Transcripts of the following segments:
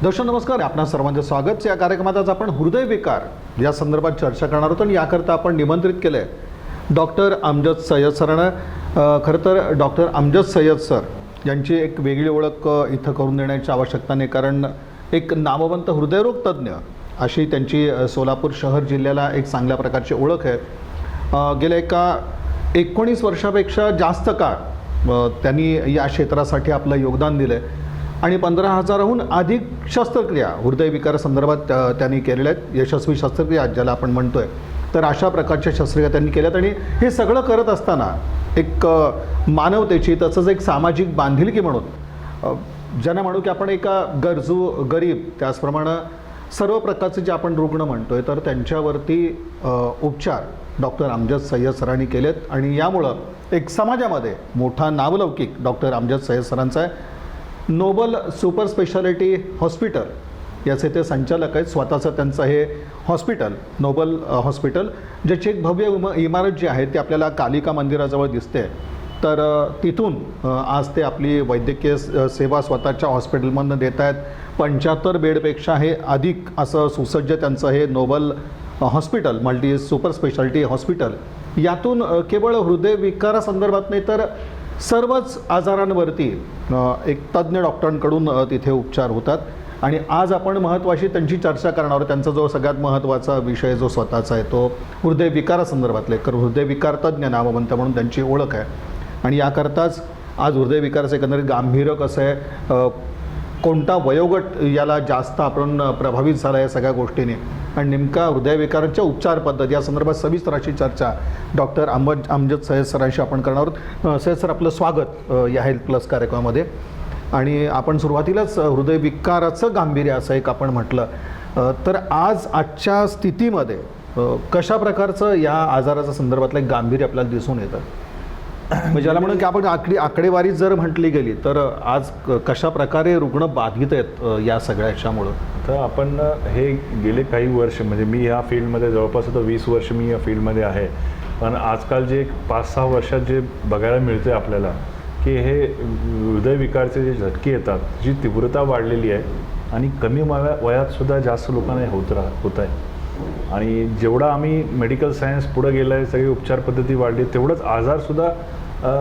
दर्शक नमस्कार, आपणा सर्वांचे स्वागत. या कार्यक्रमात आज आपण हृदयविकार या संदर्भात चर्चा करणार आहोत आणि याकरता आपण निमंत्रित केले डॉक्टर अमजद सय्यद सरांना. खरं तर डॉक्टर अमजद सय्यद सर यांची एक वेगळी ओळख इथं करून देण्याची आवश्यकता नाही, कारण एक नामवंत हृदयरोग तज्ज्ञ अशी त्यांची सोलापूर शहर जिल्ह्याला एक चांगल्या प्रकारची ओळख आहे. गेल्या एका 19 वर्षापेक्षा जास्त काळ त्यांनी या क्षेत्रासाठी आपलं योगदान दिलं आहे आणि 15,000हून अधिक शस्त्रक्रिया हृदयविकारासंदर्भात त्यांनी केलेल्या आहेत. यशस्वी शस्त्रक्रिया ज्याला आपण म्हणतोय, तर अशा प्रकारच्या शस्त्रक्रिया त्यांनी केल्यात आणि हे सगळं करत असताना एक मानवतेची तसंच एक सामाजिक बांधिलकी म्हणून ज्यांना म्हणू की आपण एका गरीब त्याचप्रमाणे सर्व प्रकारचे जे आपण रुग्ण म्हणतोय, तर त्यांच्यावरती उपचार डॉक्टर अमजद सय्यद सरांनी केलेत आणि यामुळं एक समाजामध्ये मोठा नावलौकिक डॉक्टर अमजद सय्यद सरांचा आहे. नोबल सुपर स्पेशालिटी हॉस्पिटल याचे ते संचालक आहेत. स्वतःचं त्यांचं हे हॉस्पिटल नोबल हॉस्पिटल, ज्याची एक भव्य इमारत जी आहे ती आपल्याला कालिका मंदिराजवळ दिसते. तर तिथून आज ते आपली वैद्यकीय सेवा स्वतःच्या हॉस्पिटलमधून देत आहेत. 75 बेडपेक्षा हे अधिक असं सुसज्ज त्यांचं हे Noble hospital multi super speciality hospital. यातून केवळ हृदयविकारासंदर्भात नाही तर सर्वच आजारांवरती एक तज्ज्ञ डॉक्टरांकडून तिथे उपचार होतात आणि आज आपण महत्त्वाची त्यांची चर्चा करणार आहोत. त्यांचा जो सगळ्यात महत्त्वाचा विषय जो स्वतःचा आहे तो हृदयविकारासंदर्भातले, कारण हृदयविकार तज्ज्ञ नामवंत म्हणून त्यांची ओळख आहे आणि याकरताच आज हृदयविकाराचं एकंदरीत गांभीर्य कसं आहे, कोणता वयोगट याला जास्त आपण प्रभावित झाला या सगळ्या गोष्टीने आणि नेमका हृदयविकाराच्या उपचार पद्धती या संदर्भात सविस्तर अशी चर्चा डॉक्टर अमजद सय्यद सरांशी आपण करणार आहोत. सय्यद सर, आपलं स्वागत या हेल्थ प्लस कार्यक्रमामध्ये. आणि आपण सुरुवातीलाच हृदयविकाराचं गांभीर्य असं एक आपण म्हटलं, तर आजच्या स्थितीमध्ये कशा प्रकारचं या आजाराच्या संदर्भातलं एक गांभीर्य आपल्याला दिसून येतं, म्हणजे ज्याला म्हणून की आपण आकडेवारी जर म्हटली गेली तर आज कशा प्रकारे रुग्ण बाधित आहेत या सगळ्या याच्यामुळं. तर आपण हे गेले काही वर्ष, म्हणजे मी ह्या फील्डमध्ये जवळपास आता 20 वर्ष मी या फील्डमध्ये आहे, पण आजकाल जे 5-6 वर्षात जे बघायला मिळते आपल्याला की हे हृदयविकारचे जे झटके येतात, जी तीव्रता वाढलेली आहे आणि कमी वयातसुद्धा जास्त लोकांना होत आहे. आणि जेवढा आम्ही मेडिकल सायन्स पुढं गेलं आहे, सगळी उपचार पद्धती वाढली, तेवढंच आजारसुद्धा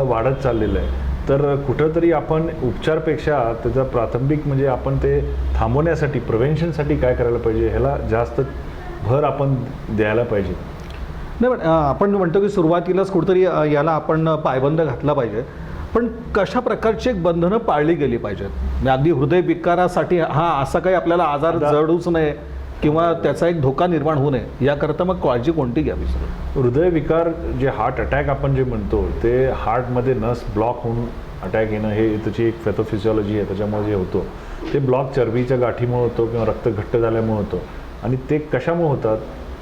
वाढत चाललेलं आहे. तर कुठंतरी आपण उपचारपेक्षा त्याचा प्राथमिक म्हणजे आपण ते थांबवण्यासाठी प्रिव्हेन्शनसाठी काय करायला पाहिजे ह्याला जास्त भर आपण द्यायला पाहिजे. नाही, पण आपण म्हणतो की सुरुवातीलाच कुठंतरी याला आपण पायबंद घातला पाहिजे, पण कशा प्रकारची एक बंधनं पाळली गेली पाहिजेत. म्हणजे अगदी हृदयविकारासाठी हा असा काही आपल्याला आजार जडूच नये किंवा त्याचा एक धोका निर्माण होऊ नये याकरता मग काळजी कोणती घ्यावी? हृदयविकार जे हार्ट अटॅक आपण जे म्हणतो ते हार्टमध्ये नस ब्लॉक होऊन अटॅक येणं हे त्याची एक पॅथोफिजिओलॉजी आहे. त्याच्यामुळे जे होतो ते ब्लॉक चरबीच्या गाठीमुळे होतो किंवा रक्त घट्ट झाल्यामुळे होतो. आणि ते कशामुळे होतात,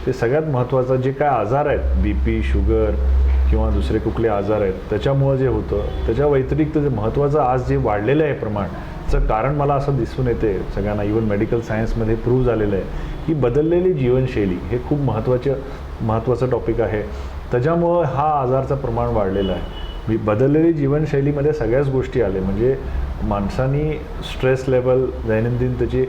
ते सगळ्यात महत्त्वाचं जे काय आजार आहेत, BP, शुगर किंवा दुसरे कुठले आजार आहेत, त्याच्यामुळं जे होतं. त्याच्या व्यतिरिक्त जे महत्त्वाचं आज जे वाढलेलं आहे प्रमाणचं कारण मला असं दिसून येते सगळ्यांना, इव्हन मेडिकल सायन्समध्ये प्रूव्ह झालेलं आहे की बदललेली जीवनशैली हे खूप महत्त्वाचं टॉपिक आहे. त्याच्यामुळं हा आजारचं प्रमाण वाढलेलं आहे. बदललेली जीवनशैलीमध्ये सगळ्याच गोष्टी आले, म्हणजे माणसांनी स्ट्रेस लेवल, दैनंदिन त्याचे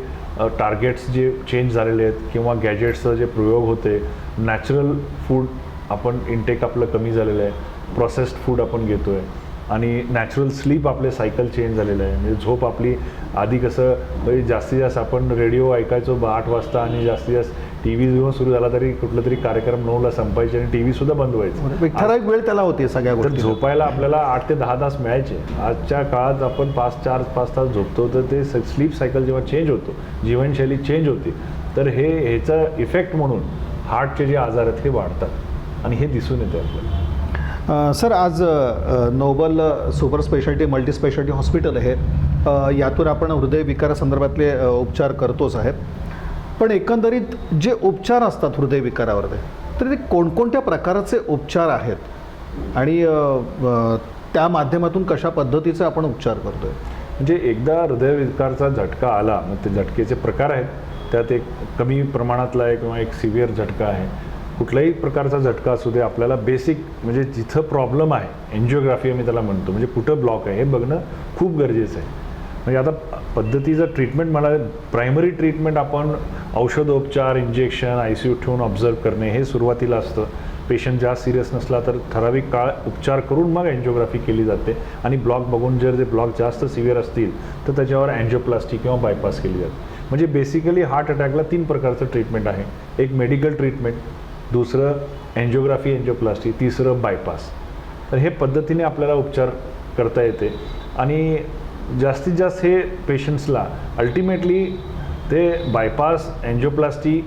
टार्गेट्स जे चेंज झालेले आहेत किंवा गॅजेट्सचं जे प्रयोग होते, नॅचरल फूड आपण इंटेक आपलं कमी झालेलं आहे, प्रोसेस्ड फूड आपण घेतो आहे आणि नॅचरल स्लीप आपले सायकल चेंज झालेलं आहे. म्हणजे झोप आपली आधी कसं जास्तीत जास्त आपण रेडिओ ऐकायचो 8 वाजता आणि जास्तीत जास्त TV जेव्हा सुरू झाला तरी कुठला तरी कार्यक्रम 9ला संपायचे आणि TV सुद्धा बंद व्हायचं. ठराविक वेळ त्याला होती सगळ्या गोष्टी. झोपायला आपल्याला 8 ते 10 तास मिळायचे. आजच्या काळात आपण 4-5 तास झोपतो, तर ते स्लीप सायकल जेव्हा चेंज होतो, जीवनशैली चेंज होती, तर ह्याचा इफेक्ट म्हणून हार्टचे जे आजार आहेत हे वाढतात आणि हे दिसून येतं आपल्याला. सर, आज Noble super speciality multi speciality hospital आहे, यातून आपण हृदयविकारासंदर्भातले उपचार करतोच आहे. पण एकंदरीत जे उपचार असतात हृदयविकारावर तर ते कोणकोणत्या प्रकारचे उपचार आहेत आणि त्या माध्यमातून कशा पद्धतीचे आपण उपचार करतोय? म्हणजे एकदा हृदयविकारचा झटका आला, मग ते झटकेचे प्रकार आहेत, त्यात एक कमी प्रमाणातला आहे किंवा एक सिव्हिअर झटका आहे. कुठल्याही प्रकारचा झटका असू दे, आपल्याला बेसिक म्हणजे जिथं प्रॉब्लेम आहे, एन्जिओग्राफी आम्ही त्याला म्हणतो, म्हणजे कुठं ब्लॉक आहे हे बघणं खूप गरजेचं आहे. म्हणजे आता पद्धतीचं ट्रीटमेंट मला प्रायमरी ट्रीटमेंट आपण औषधोपचार, इंजेक्शन, ICU ठेवून ऑब्झर्व करणे हे सुरुवातीला असतं. पेशंट जास्त सिरियस नसला तर ठराविक काळ उपचार करून मग एन्जिओग्राफी केली जाते आणि ब्लॉक बघून जर ते ब्लॉक जास्त सिव्हिअर असतील तर त्याच्यावर अँजिओप्लास्टी किंवा बायपास केली जाते. म्हणजे बेसिकली हार्ट अटॅकला 3 प्रकारचं ट्रीटमेंट आहे. एक मेडिकल ट्रीटमेंट, दुसरं एन्जिओग्राफी, एन्जिओप्लास्टी, तिसरं बायपास. तर हे पद्धतीने आपल्याला उपचार करता येते आणि जास्तीत जास्त हे पेशंट्सला अल्टिमेटली ते बायपास, एन्जिओप्लास्टी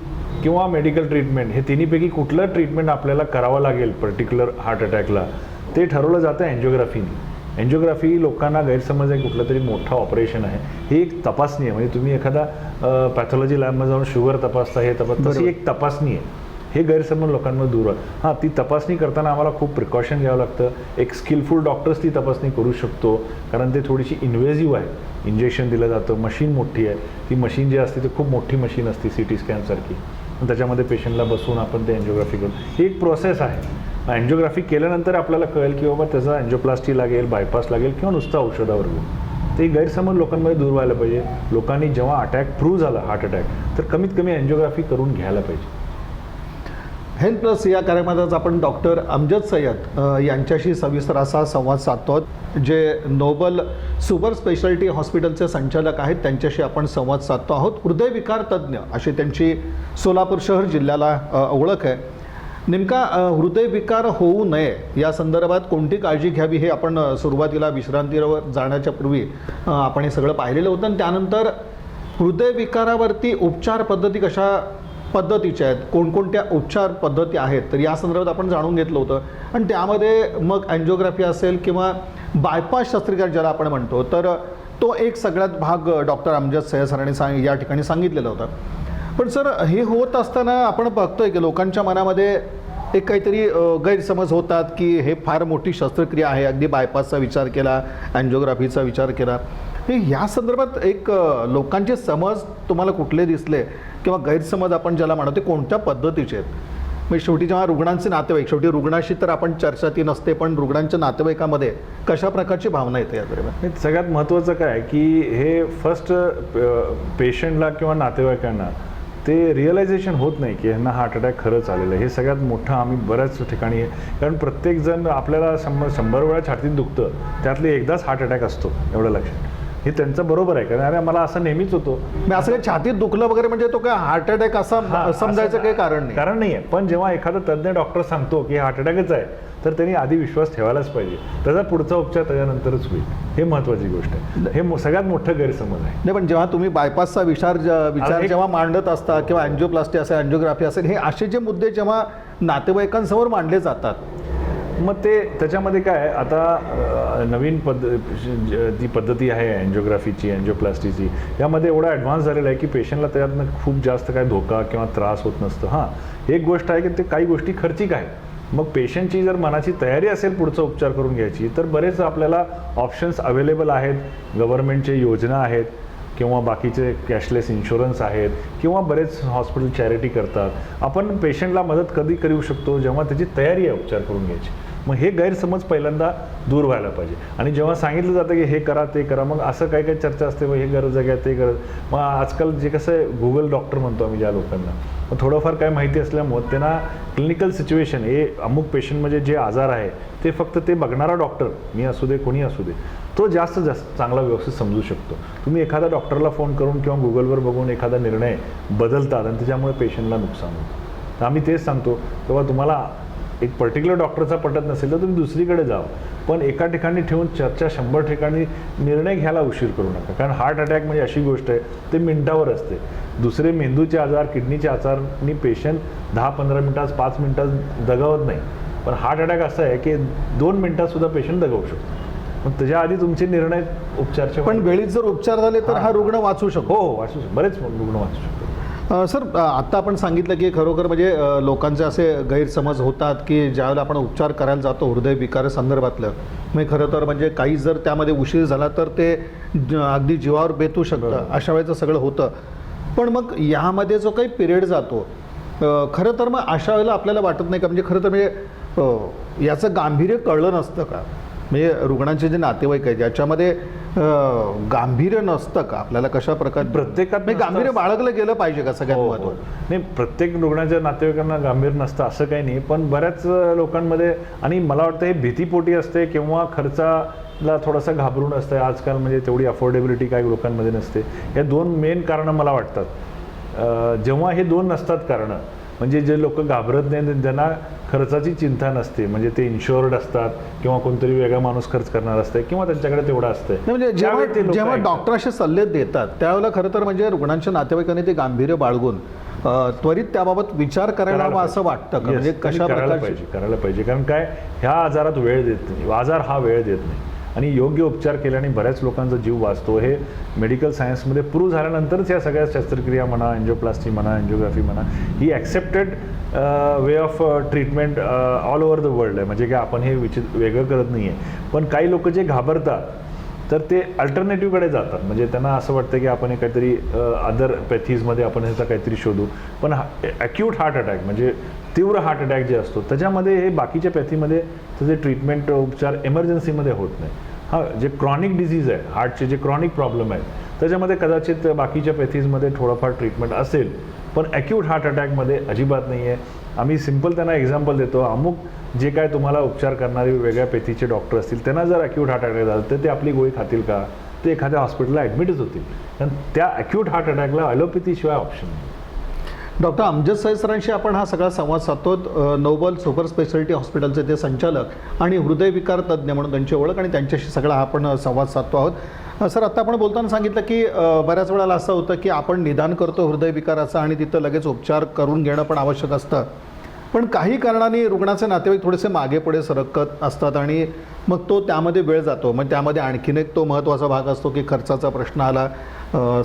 किंवा मेडिकल ट्रीटमेंट हे तिन्हीपैकी कुठलं ट्रीटमेंट आपल्याला करावं लागेल पर्टिक्युलर हार्ट अटॅकला ते ठरवलं जातं एन्जिओग्राफीने. एन्जिओग्राफी लोकांना गैरसमज आहे कुठलं तरी मोठं ऑपरेशन आहे. ही एक तपासणी आहे. म्हणजे तुम्ही एखादा पॅथॉलॉजी लॅबमध्ये जाऊन शुगर तपासता, हे तपासता, तशी एक तपासणी आहे. हे गैरसमज लोकांमध्ये दूर आहे. हां, ती तपासणी करताना आम्हाला खूप प्रिकॉशन घ्यावं लागतं. एक स्किलफुल डॉक्टर्स ती तपासणी करू शकतो, कारण ते थोडीशी इन्व्हेजिव्ह आहे. इंजेक्शन दिलं जातं, मशीन मोठी आहे. ती मशीन जी असते ती खूप मोठी मशीन असते, CT स्कॅनसारखी. त्याच्यामध्ये पेशंटला बसवून आपण ते एन्जिओग्राफी करू. ही एक प्रोसेस आहे. एन्जिओग्राफी केल्यानंतर आपल्याला कळेल की बाबा त्याचा एन्जिओप्लास्टी लागेल, बायपास लागेल किंवा नुसतं औषधावर घेऊ. ते गैरसमज लोकांमध्ये दूर व्हायला पाहिजे. लोकांनी जेव्हा अटॅक प्रूव्ह झाला हार्ट अटॅक तर कमीत कमी एन्जिओग्राफी करून घ्यायला पाहिजे. हेल्थ प्लस या कार्यक्रमात आपण डॉक्टर अमजद सय्यद यांच्याशी सविस्तर असा संवाद साधतो, जे नोबल सुपर स्पेशालिटी हॉस्पिटलचे संचालक आहेत. त्यांच्याशी आपण संवाद साधतो आहोत. हृदयविकार तज्ज्ञ अशी त्यांची सोलापूर शहर जिल्ह्याला ओळख आहे. नेमका हृदयविकार होऊ नये या संदर्भात कोणती काळजी घ्यावी हे आपण सुरुवातीला विश्रांतीवर जाण्याच्या पूर्वी आपण हे सगळं पाहिलेलं होतं. आणि त्यानंतर हृदयविकारावरती उपचार पद्धती कशा पद्धतीच्या आहेत, कोणकोणत्या उपचार पद्धती आहेत, तर या संदर्भात आपण जाणून घेतलं होतं. आणि त्यामध्ये मग अँजिओग्राफी असेल किंवा बायपास शस्त्रक्रिया ज्याला आपण म्हणतो, तर तो एक सगळ्यात भाग डॉक्टर अमजद सय्यद सरांनी या ठिकाणी सांगितलेलं होतं. पण सर, हे होत असताना आपण बघतोय की लोकांच्या मनामध्ये एक काहीतरी गैरसमज होतात की हे फार मोठी शस्त्रक्रिया आहे, अगदी बायपासचा विचार केला, अँजिओग्राफीचा विचार केला. हे या संदर्भात एक लोकांचे समज तुम्हाला कुठले दिसले किंवा गैरसमज आपण ज्याला म्हणतो ते कोणत्या पद्धतीचे आहेत? म्हणजे शेवटी जेव्हा रुग्णांचे नातेवाईक, शेवटी रुग्णाशी तर आपण चर्चा ती नसते, पण रुग्णांच्या नातेवाईकामध्ये कशा प्रकारची भावना येते या दरम्यान? सगळ्यात महत्त्वाचं काय की हे फर्स्ट पेशंटला किंवा नातेवाईकांना ते रिअलायझेशन होत नाही की ह्यांना हार्ट अटॅक खरंच आलेलं आहे. हे सगळ्यात मोठं आम्ही बऱ्याच ठिकाणी आहे. कारण प्रत्येकजण आपल्याला 100 वेळा छातीत दुखतं, त्यातले एकदाच हार्ट अटॅक असतो, एवढं लक्षात. हे त्यांचं बरोबर आहे, कारण अरे मला असं नेहमीच होतो. असं काही छातीत दुखलं वगैरे म्हणजे तो काय हार्ट अटॅक असं समजायचं काही कारण नाही आहे. पण जेव्हा एखादा तज्ज्ञ डॉक्टर सांगतो की हार्ट अटॅकच आहे तर त्यांनी आधी विश्वास ठेवायलाच पाहिजे. त्याचा पुढचा उपचार त्याच्यानंतरच होईल. हे महत्त्वाची गोष्ट आहे. हे सगळ्यात मोठं गैरसमज आहे. नाही, पण जेव्हा तुम्ही बायपासचा विचार जेव्हा मांडत असता किंवा अँजिओप्लास्टी असेल, अँजिओग्राफी असेल, हे असे जे मुद्दे जेव्हा नातेवाईकांसमोर मांडले जातात, मग ते त्याच्यामध्ये काय आता नवीन ती पद्धती आहे अँजिओग्राफीची, अँजिओप्लास्टीची, यामध्ये एवढा ॲडव्हान्स झालेला आहे की पेशंटला त्यातनं खूप जास्त काय धोका किंवा त्रास होत नसतं. हां, एक गोष्ट आहे की ते काही गोष्टी खर्चिक आहेत. मग पेशंटची जर मनाची तयारी असेल पुढचा उपचार करून घ्यायची तर बरेच आपल्याला ऑप्शन्स अवेलेबल आहेत. गव्हर्नमेंटचे योजना आहेत किंवा बाकीचे कॅशलेस इन्शुरन्स आहेत किंवा बरेच हॉस्पिटल चॅरिटी करतात. आपण पेशंटला मदत कधी करू शकतो जेव्हा त्याची तयारी आहे उपचार करून घ्यायची. मग हे गैरसमज पहिल्यांदा दूर व्हायला पाहिजे. आणि जेव्हा सांगितलं जातं की हे करा ते करा, मग असं काही काही चर्चा असते, हे गरज आहे ते गरज. मग आजकाल जे कसं आहे गुगल डॉक्टर म्हणतो आम्ही ज्या लोकांना, मग थोडंफार काय माहिती असल्यामुळे त्यांना क्लिनिकल सिच्युएशन हे अमुक पेशंट म्हणजे जे आजार आहे ते फक्त ते बघणारा डॉक्टर, मी असू दे कोणी असू दे, तो जास्त चांगला व्यवस्थित समजू शकतो. तुम्ही एखाद्या डॉक्टरला फोन करून किंवा गुगलवर बघून एखादा निर्णय बदलतात आणि त्याच्यामुळे पेशंटला नुकसान होतं. तर आम्ही तेच सांगतो तेव्हा तुम्हाला एक पर्टिक्युलर डॉक्टरचा पटत नसेल तर तुम्ही दुसरीकडे जावं, पण एका ठिकाणी ठेवून चर्चा 100 ठिकाणी निर्णय घ्यायला उशीर करू नका. कारण हार्ट अटॅक म्हणजे अशी गोष्ट आहे ते मिनिटावर असते. दुसरे मेंदूचे आजार, किडनीचे आजारनी पेशंट 10-15 मिनिटात 5 मिनिटात दगावत नाही, पण हार्ट अटॅक असं आहे की 2 मिनिटात सुद्धा पेशंट दगावू शकतो. मग त्याच्या आधी तुमचे निर्णय उपचारचे, पण वेळीच जर उपचार झाले तर हा रुग्ण वाचू शकतो. हो, वाचू शकतो, बरेच रुग्ण वाचू शकतो. सर आत्ता आपण सांगितलं की खरोखर म्हणजे लोकांचे असे गैरसमज होतात की ज्यावेळेला आपण उपचार करायला जातो हृदयविकार संदर्भातलं म्हणजे खरं तर म्हणजे काही जर त्यामध्ये उशीर झाला तर ते अगदी जीवावर बेतू शकतं, अशा वेळेचं सगळं होतं. पण मग यामध्ये जो काही पिरियड जातो खरं तर मग अशा वेळेला आपल्याला वाटत नाही का म्हणजे खरं तर म्हणजे याचं गांभीर्य कळलं नसतं का? म्हणजे रुग्णांचे जे नातेवाईक आहेत याच्यामध्ये गांभीर्य नसतं का? आपल्याला कशा प्रकारे प्रत्येकात म्हणजे गांभीर्य बाळगलं गेलं पाहिजे का सगळ्यात हो, महत्त्वाचं? नाही, प्रत्येक रुग्णाच्या नातेवाईकांना गांभीर्य नसतं असं काही नाही, पण बऱ्याच लोकांमध्ये आणि मला वाटतं हे भीतीपोटी असते किंवा खर्चाला थोडासा घाबरून असतं. आजकाल म्हणजे तेवढी अफोर्डेबिलिटी काही लोकांमध्ये नसते. या 2 मेन कारणं मला वाटतात. जेव्हा हे 2 नसतात कारणं, म्हणजे जे लोक घाबरत नाही ज्यांना खर्चाची चिंता नसते, म्हणजे ते इन्शुअर्ड असतात किंवा कोणतरी वेगळा माणूस खर्च करणार असते किंवा त्यांच्याकडे तेवढं असतं. म्हणजे जेव्हा डॉक्टर असे सल्ले देतात त्यावेळेला खरं तर म्हणजे रुग्णांच्या नातेवाईकांनी ते गांभीर्य बाळगून त्वरित त्याबाबत विचार करायला हवा असं वाटतं का? म्हणजे कशा करायला प्रकारचे पाहिजे. कारण काय, ह्या आजारात वेळ देत नाही, आजार हा वेळ देत नाही आणि योग्य उपचार केल्याने बऱ्याच लोकांचा जीव वाचतो. हे मेडिकल सायन्समध्ये प्रूव्ह झाल्यानंतरच या सगळ्या शस्त्रक्रिया म्हणा, एन्जिओप्लास्टी म्हणा, एन्जिओग्राफी म्हणा, ही accepted way of treatment all over the world आहे. म्हणजे काय आपण हे वेगळं करत नाही आहे. पण काही लोक जे घाबरतात तर ते अल्टरनेटिव्हकडे जातात. म्हणजे त्यांना असं वाटतं की आपण हे काहीतरी अदर पॅथीजमध्ये आपण ह्याचा काहीतरी शोधू. पण ॲक्यूट हार्ट अटॅक म्हणजे तीव्र हार्ट अटॅक जे असतो त्याच्यामध्ये हे बाकीच्या पॅथीमध्ये त्याचे ट्रीटमेंट उपचार इमर्जन्सीमध्ये होत नाही. हा जे क्रॉनिक डिझीज आहे, हार्टचे जे क्रॉनिक प्रॉब्लेम आहेत त्याच्यामध्ये कदाचित बाकीच्या पॅथीजमध्ये थोडंफार ट्रीटमेंट असेल, पण ॲक्यूट हार्ट अटॅकमध्ये अजिबात नाही आहे. आम्ही सिम्पल त्यांना एक्झाम्पल देतो. अमुक जे काय तुम्हाला उपचार करणारे वेगळ्या पॅथीचे डॉक्टर असतील त्यांना जर ॲक्यूट हार्ट अटॅक झाला तर ते आपली गोळी खातील का? ते एखाद्या हॉस्पिटलला ॲडमिटच होतील. कारण त्या ॲक्यूट हार्ट अटॅकला ॲलोपॅथीशिवाय ऑप्शन नाही. डॉक्टर अमजद सय्यद सरांशी आपण हा सगळा संवाद साधतो. नोबल सुपर स्पेशालिटी हॉस्पिटलचे ते संचालक आणि हृदयविकार तज्ज्ञ म्हणून त्यांची ओळख आणि त्यांच्याशी सगळा हा आपण संवाद साधतो आहोत. सर आत्ता आपण बोलताना सांगितलं की बऱ्याच वेळेला असं होतं की आपण निदान करतो हृदयविकाराचं आणि तिथं लगेच उपचार करून घेणं पण आवश्यक असतं. पण काही कारणाने रुग्णाचे नातेवाईक थोडेसे मागे पुढे सरकत असतात आणि मग तो त्यामध्ये वेळ जातो. मग त्यामध्ये आणखीन एक तो महत्त्वाचा भाग असतो की खर्चाचा प्रश्न आला,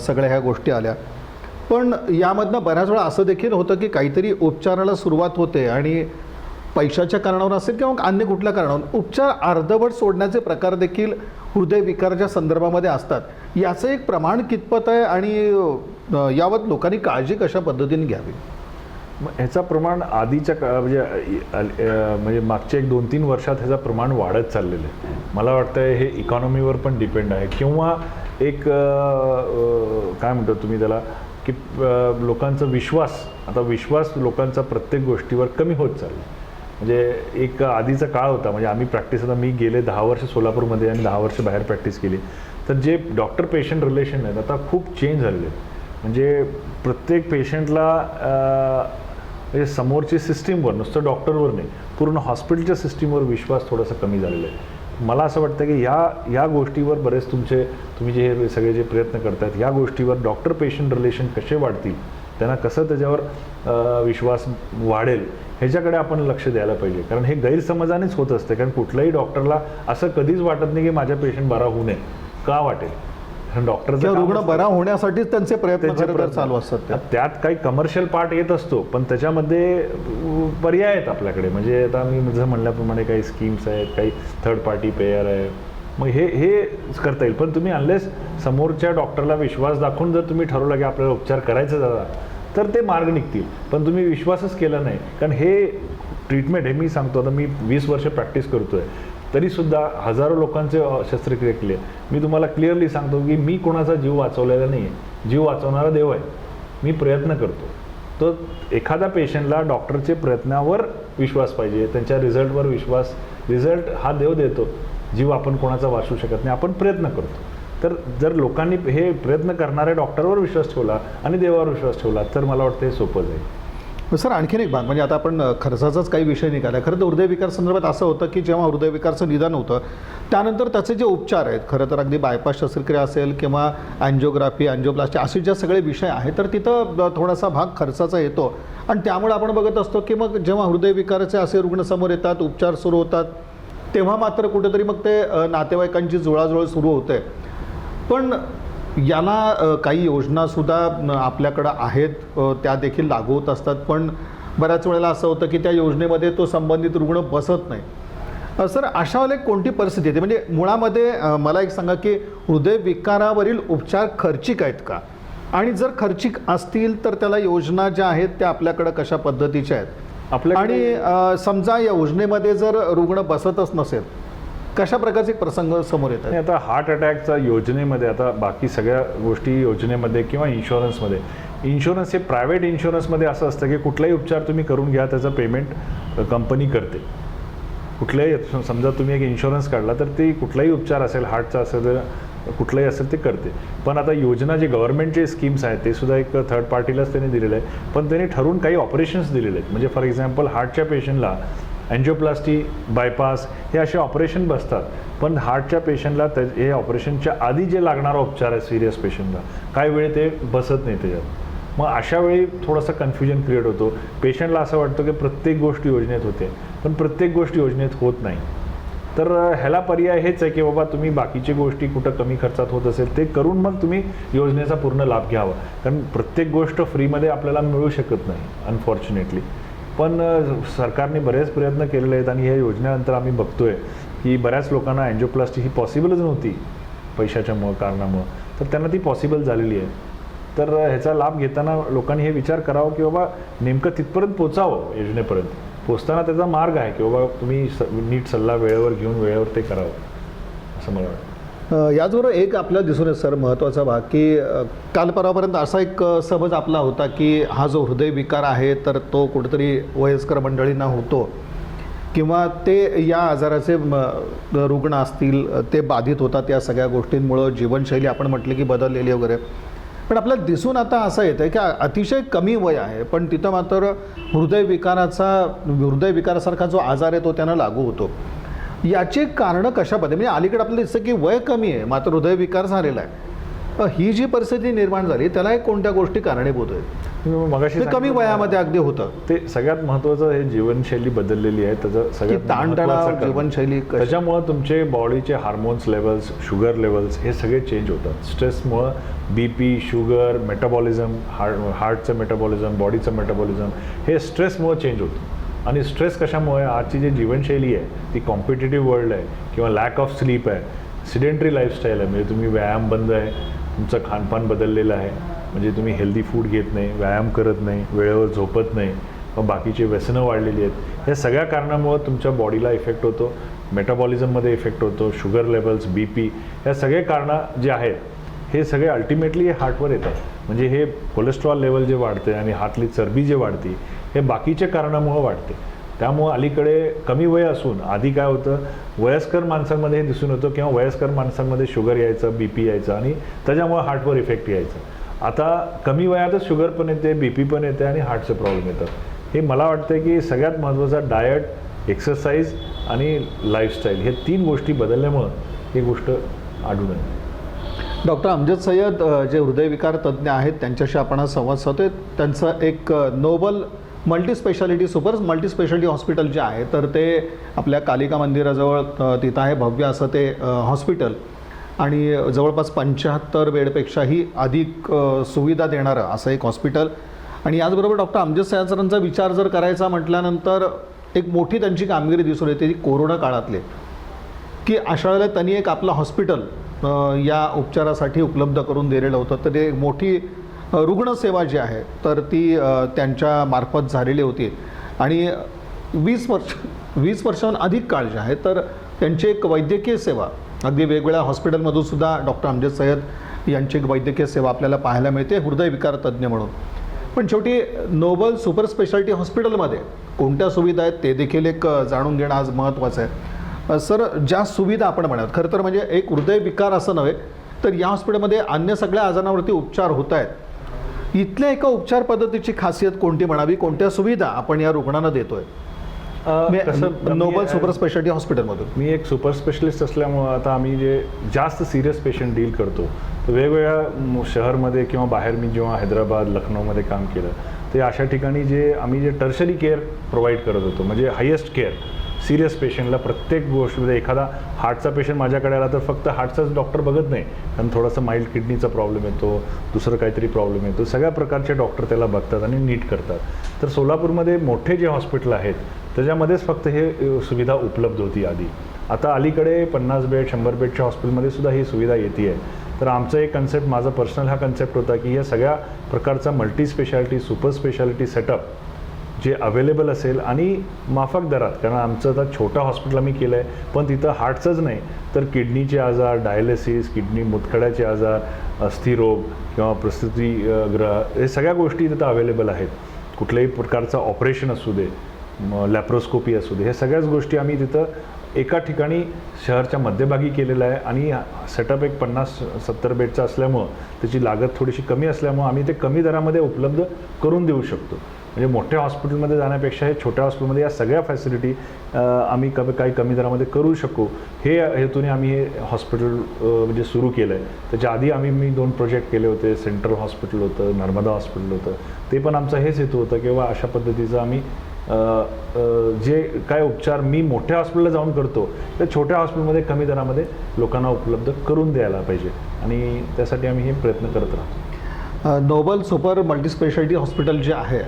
सगळ्या ह्या गोष्टी आल्या. पण यामधनं बऱ्याच वेळा असं देखील होतं की काहीतरी उपचाराला सुरुवात होते आणि पैशाच्या कारणावर असेल किंवा अन्य कुठल्या कारणावर उपचार अर्धवट सोडण्याचे प्रकार देखील हृदयविकाराच्या संदर्भामध्ये असतात. याचं एक प्रमाण कितपत आहे आणि यावर लोकांनी काळजी कशा पद्धतीने घ्यावी? ह्याचं प्रमाण आधीच्या म्हणजे मागच्या 1-2-3 वर्षात ह्याचं प्रमाण वाढत चाललेलं आहे. मला वाटतं हे इकॉनॉमीवर पण डिपेंड आहे किंवा एक काय म्हणतो तुम्ही त्याला की लोकांचा विश्वास लोकांचा प्रत्येक गोष्टीवर कमी होत चालला. म्हणजे एक आधीचा काळ होता, म्हणजे आम्ही प्रॅक्टिस, आता मी गेले 10 वर्ष सोलापूरमध्ये आणि 10 वर्ष बाहेर प्रॅक्टिस केली, तर जे डॉक्टर पेशंट रिलेशन आहेत आता खूप चेंज झालेले आहेत. म्हणजे प्रत्येक पेशंटला म्हणजे समोरची सिस्टीमवर, नुसतं डॉक्टरवर नाही, पूर्ण हॉस्पिटलच्या सिस्टीमवर विश्वास थोडासा कमी झालेला आहे. मला असं वाटतं की या गोष्टीवर बरेच तुम्ही जे हे सगळे जे प्रयत्न करतायत या गोष्टीवर डॉक्टर पेशंट रिलेशन कसे वाढतील, त्यांना कसं त्याच्यावर विश्वास वाढेल ह्याच्याकडे आपण लक्ष द्यायला पाहिजे. कारण हे गैरसमजानेच होत असते. कारण कुठल्याही डॉक्टरला असं कधीच वाटत नाही की माझ्या पेशंट बरा होऊ नये. का वाटेल? डॉक्टरचा रुग्ण बरा होण्यासाठीच त्यांचे प्रयत्न चालू असतात. त्यात काही कमर्शियल पार्ट येत असतो, पण त्याच्यामध्ये पर्याय आहेत आपल्याकडे. म्हणजे आता मी जसं म्हणल्याप्रमाणे काही स्कीम्स आहेत, काही थर्ड पार्टी पेयर आहे, मग हे करता येईल. पण तुम्ही अनलेस समोरच्या डॉक्टरला विश्वास दाखवून जर तुम्ही ठरवलं की आपल्याला उपचार करायचा झाला तर ते मार्ग निघतील. पण तुम्ही विश्वासच केला नाही, कारण हे ट्रीटमेंट हे मी सांगतो, आता मी 20 वर्ष प्रॅक्टिस करतोय तरीसुद्धा हजारो लोकांचे शस्त्रक्रिया केली आहे. मी तुम्हाला क्लिअरली सांगतो की मी कोणाचा जीव वाचवलेला नाही आहे, जीव वाचवणारा देव आहे. मी प्रयत्न करतो. तर एखाद्या पेशंटला डॉक्टरचे प्रयत्नावर विश्वास पाहिजे, त्यांच्या रिझल्टवर विश्वास. रिझल्ट हा देव देतो, जीव आपण कोणाचा वाचू शकत नाही, आपण प्रयत्न करतो. तर जर लोकांनी हे प्रयत्न करणाऱ्या डॉक्टरवर विश्वास ठेवला आणि देवावर विश्वास ठेवला तर मला वाटतं हे सोपं जाईल. सर आणखीन एक भाग म्हणजे आता आपण खर्चाचाच काही विषय निघाला. खरं तर हृदयविकार संदर्भात असं होतं की जेव्हा हृदयविकारचं निदान होतं त्यानंतर त्याचे जे उपचार आहेत, खरं तर अगदी बायपास शस्त्रक्रिया असेल किंवा अँजिओग्राफी, अँजिओप्लास्टी असे जे सगळे विषय आहेत, तर तिथं थोडासा भाग खर्चाचा येतो. आणि त्यामुळे आपण बघत असतो की मग जेव्हा हृदयविकाराचे असे रुग्ण समोर येतात, उपचार सुरू होतात, तेव्हा मात्र कुठेतरी मग ते नातेवाईकांची जुळाजुळ सुरू होते. पण याला काही योजनासुद्धा आपल्याकडं आहेत, त्या देखील लागू होत असतात, पण बऱ्याच वेळेला असं होतं की त्या योजनेमध्ये तो संबंधित रुग्ण बसत नाही. सर, अशा वेळेला कोणती परिस्थिती येते? म्हणजे मुळामध्ये मला एक सांगा की हृदयविकारावरील उपचार खर्चिक आहेत का? आणि जर खर्चिक असतील तर त्याला योजना ज्या आहेत त्या आपल्याकडं कशा पद्धतीच्या आहेत? आणि समजा या योजनेमध्ये जर रुग्ण बसतच नसेल, कशा प्रकारचे प्रसंग समोर येतात? नाही, आता हार्ट अटॅकचा योजनेमध्ये, आता बाकी सगळ्या गोष्टी योजनेमध्ये किंवा इन्शुरन्समध्ये, इन्शुरन्स हे प्रायव्हेट इन्शुरन्समध्ये असं असतं की कुठलाही उपचार तुम्ही करून घ्या त्याचं पेमेंट कंपनी करते. कुठल्याही, समजा तुम्ही एक इन्शुरन्स काढला तर ते कुठलाही उपचार असेल, हार्टचा असेल, कुठलाही असेल ते करते. पण आता योजना जे गव्हर्नमेंटचे स्कीम्स आहेत ते सुद्धा एक थर्ड पार्टीलाच त्यांनी दिलेलं आहे, पण त्यांनी ठरवून काही ऑपरेशन्स दिलेले आहेत. म्हणजे फॉर एक्झाम्पल हार्टच्या पेशंटला अँजिओप्लास्टी, बायपास हे असे ऑपरेशन बसतात, पण हार्टच्या पेशंटला हे ऑपरेशनच्या आधी जे लागणारा उपचार आहे सिरियस पेशंटला काही वेळी ते बसत नाही त्याच्यात. मग अशा वेळी थोडंसं कन्फ्युजन क्रिएट होतो. पेशंटला असं वाटतं की प्रत्येक गोष्ट योजनेत होते, पण प्रत्येक गोष्ट योजनेत होत नाही. तर ह्याला पर्याय हेच आहे की बाबा तुम्ही बाकीची गोष्टी कुठं कमी खर्चात होत असेल ते करून मग तुम्ही योजनेचा पूर्ण लाभ घ्यावा. कारण प्रत्येक गोष्ट फ्रीमध्ये आपल्याला मिळू शकत नाही अनफॉर्च्युनेटली. पण सरकारने बरेच प्रयत्न केलेले आहेत आणि ह्या योजनेनंतर आम्ही बघतोय की बऱ्याच लोकांना अँजिओप्लास्टी ही पॉसिबलच नव्हती पैशाच्या कारणामुळं, तर त्यांना ती पॉसिबल झालेली आहे. तर ह्याचा लाभ घेताना लोकांनी हे विचार करावा की बाबा नेमकं तिथपर्यंत पोचावं, योजनेपर्यंत पोचताना त्याचा मार्ग आहे की बाबा तुम्ही नीट सल्ला वेळेवर घेऊन वेळेवर ते करावं, असं मला वाटतं. याचबरोबर एक आपल्याला दिसून येत सर महत्त्वाचा भाग की काल परवापर्यंत असा एक समज आपला होता की हा जो हृदयविकार आहे तर तो कुठेतरी वयस्कर मंडळींना होतो किंवा ते या आजाराचे रुग्ण असतील ते बाधित होतात या सगळ्या गोष्टींमुळं, जीवनशैली आपण म्हटलं की बदललेली वगैरे. पण आपल्याला दिसून आता असं येतं की अतिशय कमी वय आहे पण तिथं मात्र हृदयविकारासारखा जो आजार आहे तो त्यांना लागू होतो. याची कारणं कशा पद्धती? म्हणजे अलीकडे आपल्याला दिसतं की वय कमी आहे मात्र हृदयविकार झालेला आहे. ही जी परिस्थिती निर्माण झाली त्याला एक कोणत्या गोष्टी कारणीभूत आहेत? मगाशी कमी वयामध्ये अगदी होतं ते सगळ्यात महत्त्वाचं हे जीवनशैली बदललेली आहे, त्याचं सगळ्यात ताणतणाव, जीवनशैली, त्याच्यामुळं तुमचे बॉडीचे हार्मोन्स लेवल्स, शुगर लेवल्स हे सगळे चेंज होतात. स्ट्रेसमुळं BP, शुगर, मेटाबॉलिझम, हार्टचं मेटाबॉलिझम, बॉडीचं मेटाबॉलिझम हे स्ट्रेसमुळं चेंज होतं. आणि स्ट्रेस कशामुळे? आजची जी जीवनशैली आहे ती कॉम्पिटेटिव्ह वर्ल्ड आहे किंवा लॅक ऑफ स्लीप आहे, सिडेंटरी लाईफस्टाईल आहे, म्हणजे तुम्ही व्यायाम बंद आहे, तुमचं खानपान बदललेलं आहे, म्हणजे तुम्ही हेल्दी फूड घेत नाही, व्यायाम करत नाही, वेळेवर झोपत नाही, मग बाकीची व्यसनं वाढलेली आहेत. या सगळ्या कारणामुळं तुमच्या बॉडीला इफेक्ट होतो, मेटाबॉलिझममध्ये इफेक्ट होतो, शुगर लेवल्स, BP या सगळे कारणं जे आहेत हे सगळे अल्टिमेटली हार्टवर येतात. म्हणजे हे कोलेस्ट्रॉल लेवल जे वाढते आणि हार्टली चरबी जे वाढते हे बाकीच्या कारणामुळं वाढते. त्यामुळं अलीकडे कमी वय असून आधी काय होतं, वयस्कर माणसांमध्ये हे दिसून होतं किंवा वयस्कर माणसांमध्ये शुगर यायचं, BP यायचं आणि त्याच्यामुळं हार्टवर इफेक्ट यायचं. आता कमी वयातच शुगर पण येते, BP पण येते आणि हार्टचे प्रॉब्लेम येतात. हे मला वाटतं की सगळ्यात महत्त्वाचा डायट, एक्सरसाइज आणि लाईफस्टाईल हे 3 गोष्टी बदलल्यामुळं ही गोष्ट आढळून येते. डॉक्टर अमजद सय्यद जे हृदयविकार तज्ज्ञ आहेत त्यांच्याशी आपण आज संवाद साधतोय. त्यांचं एक नोबल सुपर मल्टीस्पेशालिटी हॉस्पिटल जे आहे तर ते आपल्या कालिका मंदिराजवळ तिथं आहे, भव्य असं ते हॉस्पिटल आणि जवळपास 75 बेडपेक्षाही अधिक सुविधा देणारं असं एक हॉस्पिटल. आणि याचबरोबर डॉक्टर अमजद सय्यद सरांचा विचार जर करायचा म्हटल्यानंतर एक मोठी त्यांची कामगिरी दिसून येते ती कोरोना काळातली, की अशा वेळेला त्यांनी एक आपलं हॉस्पिटल या उपचारासाठी उपलब्ध करून दिलेलं होतं. तर एक मोठी रुग्णसेवा जी आहे तर ती त्यांच्या मार्फत झालेली होती आणि 20 वर्षांहून अधिक काळ जे आहे तर त्यांची एक वैद्यकीय सेवा अगदी वेगवेगळ्या हॉस्पिटलमधून सुद्धा डॉक्टर अमजद सय्यद यांची एक वैद्यकीय सेवा आपल्याला पाहायला मिळते हृदयविकार तज्ज्ञ म्हणून. पण शेवटी नोबल सुपर स्पेशालिटी हॉस्पिटलमध्ये कोणत्या सुविधा आहेत ते देखील एक जाणून घेणं आज महत्त्वाचं आहे. सर, ज्या सुविधा आपण म्हणत खरं तर म्हणजे एक हृदयविकार असं नव्हे तर या हॉस्पिटलमध्ये अन्य सगळ्या आजारांवरती उपचार होत आहेत. इथल्या एका उपचार पद्धतीची खासियत कोणती म्हणावी, कोणत्या सुविधा आपण या रुग्णांना देतोय नोबल सुपर स्पेशालिटी हॉस्पिटलमधून? मी एक सुपर स्पेशलिस्ट असल्यामुळं आता आम्ही जे जास्त सिरियस पेशंट डील करतो तर वेगवेगळ्या शहरमध्ये किंवा बाहेर मी जेव्हा हैदराबाद, लखनौमध्ये काम केलं ते अशा ठिकाणी आम्ही जे टर्शरी केअर प्रोव्हाइड करत होतो, म्हणजे हायेस्ट केअर सिरियस पेशंटला प्रत्येक गोष्टीमध्ये एखादा हार्टचा पेशंट माझ्याकडे आला तर फक्त हार्टचाच डॉक्टर बघत नाही, कारण थोडासा माइल्ड किडनीचा प्रॉब्लेम येतो, दुसरं काहीतरी प्रॉब्लेम येतो, सगळ्या प्रकारचे डॉक्टर त्याला बघतात आणि नीट करतात. तर सोलापूरमध्ये मोठे जे हॉस्पिटल आहेत त्याच्यामध्येच फक्त हे सुविधा उपलब्ध होती आधी. आता अलीकडे 50 बेड 100 बेडच्या हॉस्पिटलमध्ये सुद्धा ही सुविधा येते आहे. तर आमचं एक कन्सेप्ट, माझा पर्सनल हा कन्सेप्ट होता की या सगळ्या प्रकारचा multi speciality super speciality setup जे अवेलेबल असेल आणि माफक दरात, कारण आमचं आता छोटं हॉस्पिटल आम्ही केलं आहे, पण तिथं हार्टचंच नाही तर किडनीचे आजार, डायलिसिस, किडनी मुतखड्याचे आजार, अस्थिरोग किंवा प्रसूतीग्रह, हे सगळ्या गोष्टी तिथं अवेलेबल आहेत. कुठल्याही प्रकारचं ऑपरेशन असू दे, लॅप्रोस्कोपी असू दे, हे सगळ्याच गोष्टी आम्ही तिथं एका ठिकाणी शहरच्या मध्यभागी केलेलं आहे. आणि सेटअप एक 50-70 बेडचा असल्यामुळं त्याची लागत थोडीशी कमी असल्यामुळं आम्ही ते कमी दरामध्ये उपलब्ध करून देऊ शकतो. म्हणजे मोठ्या हॉस्पिटलमध्ये जाण्यापेक्षा हे छोट्या हॉस्पिटलमध्ये या सगळ्या फॅसिलिटी आम्ही काही कमी दरामध्ये करू शकू, हे हेतूने आम्ही हे हॉस्पिटल म्हणजे सुरू केलं आहे. त्याच्या आधी मी 2 प्रोजेक्ट केले होते. सेंट्रल हॉस्पिटल होतं, नर्मदा हॉस्पिटल होतं. ते पण आमचा हेच हेतू होता किंवा अशा पद्धतीचं आम्ही जे काय उपचार मी मोठ्या हॉस्पिटलला जाऊन करतो ते छोट्या हॉस्पिटलमध्ये कमी दरामध्ये लोकांना उपलब्ध करून द्यायला पाहिजे, आणि त्यासाठी आम्ही हे प्रयत्न करत राहतो. नोबल सुपर मल्टीस्पेशालिटी हॉस्पिटल जे आहे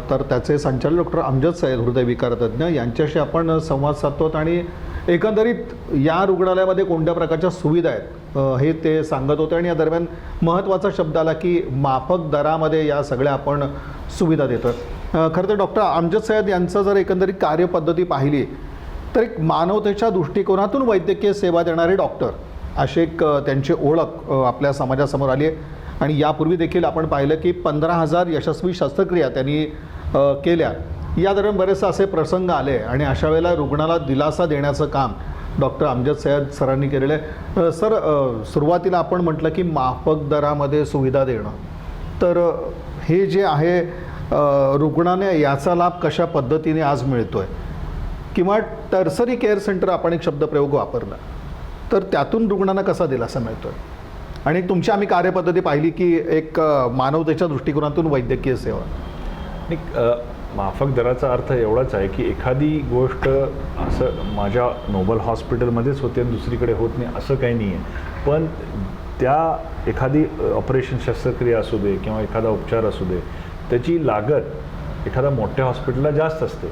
तर त्याचे संचालक डॉक्टर अमजद सय्यद, हृदयविकार तज्ज्ञ, यांच्याशी आपण संवाद साधतो आणि एकंदरीत या रुग्णालयामध्ये कोणत्या प्रकारच्या सुविधा आहेत हे ते सांगत होते. आणि या दरम्यान महत्त्वाचा शब्द आला की माफक दरामध्ये या सगळ्या आपण सुविधा देतो. खरं तर डॉक्टर अमजद सय्यद यांचं जर एकंदरीत कार्यपद्धती पाहिली तर एक मानवतेच्या दृष्टिकोनातून वैद्यकीय सेवा देणारे डॉक्टर अशी एक त्यांची ओळख आपल्या समाजासमोर आली आहे. आणि यापूर्वी देखील आपण पाहिलं की 15,000 यशस्वी शस्त्रक्रिया त्यांनी केल्या. या दरम्यान बरेचसे असे प्रसंग आले आणि अशा वेळेला रुग्णाला दिलासा देण्याचं काम डॉक्टर अमजद सय्यद सरांनी केलेलं आहे. सर, सुरुवातीला आपण म्हटलं की माफक दरामध्ये सुविधा देणं, तर हे जे आहे रुग्णाने याचा लाभ कशा पद्धतीने आज मिळतो आहे, किंवा टर्सरी केअर सेंटर आपण एक शब्दप्रयोग वापरला तर त्यातून रुग्णांना कसा दिलासा मिळतो आहे. आणि तुमची आम्ही कार्यपद्धती पाहिली की एक मानवतेच्या दृष्टिकोनातून वैद्यकीय सेवा. आणि माफक दराचा अर्थ एवढाच आहे की एखादी गोष्ट असं माझ्या नोबल हॉस्पिटलमध्येच होते आणि दुसरीकडे होत नाही असं काही नाही आहे. पण त्या एखादी ऑपरेशन शस्त्रक्रिया असू दे किंवा एखादा उपचार असू दे, त्याची लागत एखाद्या मोठ्या हॉस्पिटलला जास्त असते